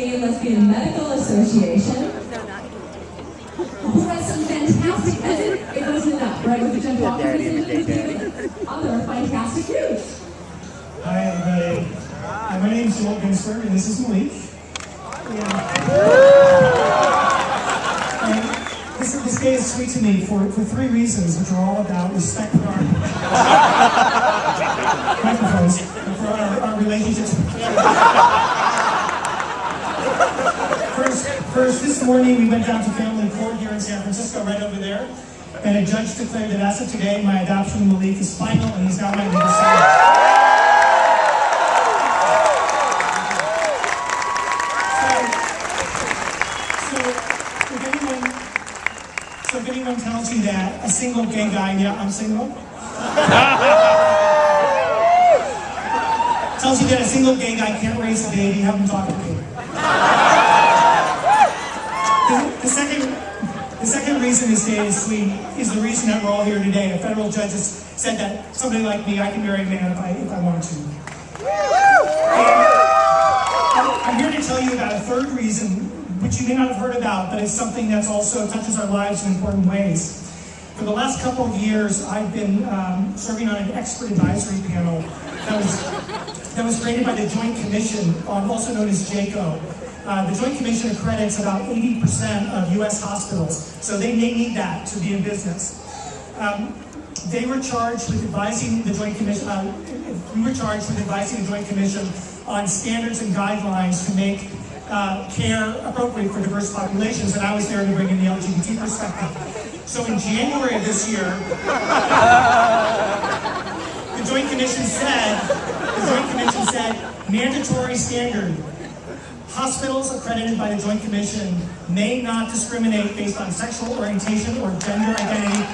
Gay and Lesbian Medical Association, who has some fantastic, it wasn't enough, right? With the Jen other fantastic news. Hi everybody. My name is Ginsberg and this is Malik. And this day is sweet to me for three reasons, which are all about respect for our microphones and for our relationships. First, this morning we went down to family court here in San Francisco, right over there, and a judge declared that as of today, my adoption of Malik is final, and he's now my legal son. So if anyone tells you that a single gay guy, yeah, I'm single, tells you that a single gay guy can't raise a baby, have him talk to me. The second reason this day is sweet is the reason that we're all here today. A federal judge has said that somebody like me, I can marry a man if I want to. And I'm here to tell you about a third reason, which you may not have heard about, but it's something that's also touches our lives in important ways. For the last couple of years, I've been serving on an expert advisory panel that was created by the Joint Commission, also known as JACO. The Joint Commission accredits about 80% of U.S. hospitals, so they need that to be in business. They were charged with advising the Joint Commission. We were charged with advising the Joint Commission on standards and guidelines to make care appropriate for diverse populations, and I was there to bring in the LGBT perspective. So in January of this year, the Joint Commission said, mandatory standard. Hospitals accredited by the Joint Commission may not discriminate based on sexual orientation or gender identity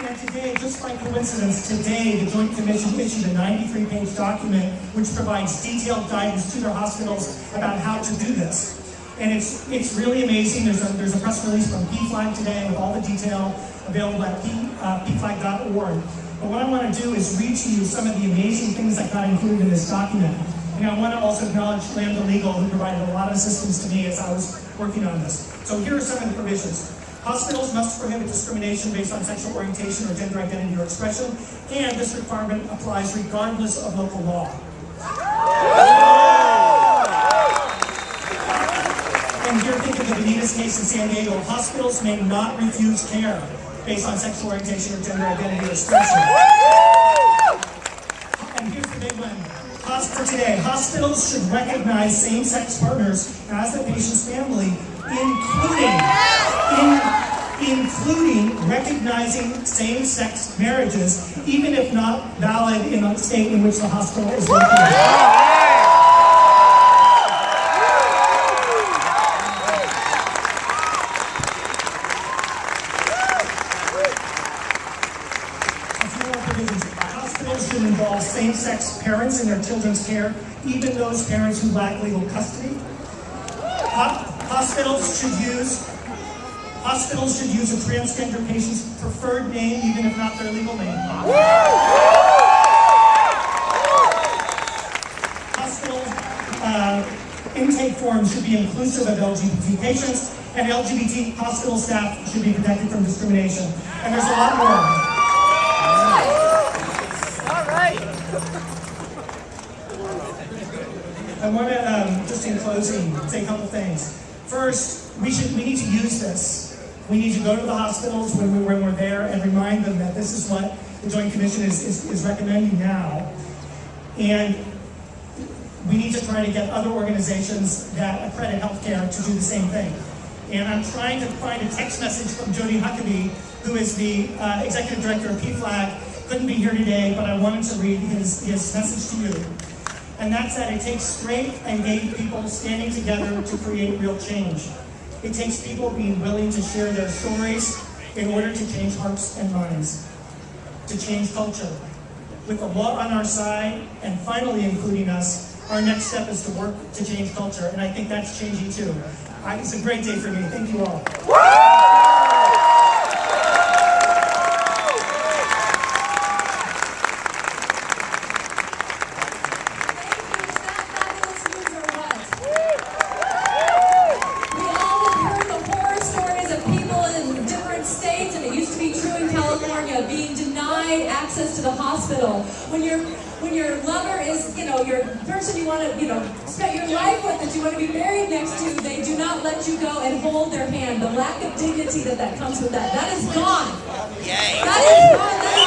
And today, just by coincidence, today the Joint Commission issued a 93-page document which provides detailed guidance to their hospitals about how to do this. And it's really amazing. There's a press release from PFLAG today with all the detail available at pflag.org. But what I want to do is read to you some of the amazing things that got included in this document. And I want to also acknowledge Lambda Legal, who provided a lot of assistance to me as I was working on this. So here are some of the provisions. Hospitals must prohibit discrimination based on sexual orientation or gender identity or expression, and this requirement applies regardless of local law. And here, think of the Benitez case in San Diego. Hospitals may not refuse care based on sexual orientation or gender identity or expression. And here's the big one. For today, hospitals should recognize same-sex partners as the patient's family, including recognizing same-sex marriages, even if not valid in the state in which the hospital is located. Hospitals should involve same-sex parents in their children's care, even those parents who lack legal custody. Hospitals should use a transgender patient's preferred name, even if not their legal name. Hospital intake forms should be inclusive of LGBT patients, and LGBT hospital staff should be protected from discrimination. And there's a lot more. I want to, just in closing, say a couple things. First, we need to use this. We need to go to the hospitals when we're there and remind them that this is what the Joint Commission is recommending now. And we need to try to get other organizations that accredit healthcare to do the same thing. And I'm trying to find a text message from Jody Huckabee, who is the executive director of PFLAG. Couldn't be here today, but I wanted to read his message to you. And that's that it takes straight and gay people standing together to create real change. It takes people being willing to share their stories in order to change hearts and minds, to change culture. With the law on our side, and finally including us, our next step is to work to change culture, and I think that's changing too. It's a great day for me. Thank you all. denied access to the hospital, when your lover is, your person you want to, spend your life with, that you want to be married next to, they do not let you go and hold their hand. The lack of dignity that comes with that is gone. That is gone.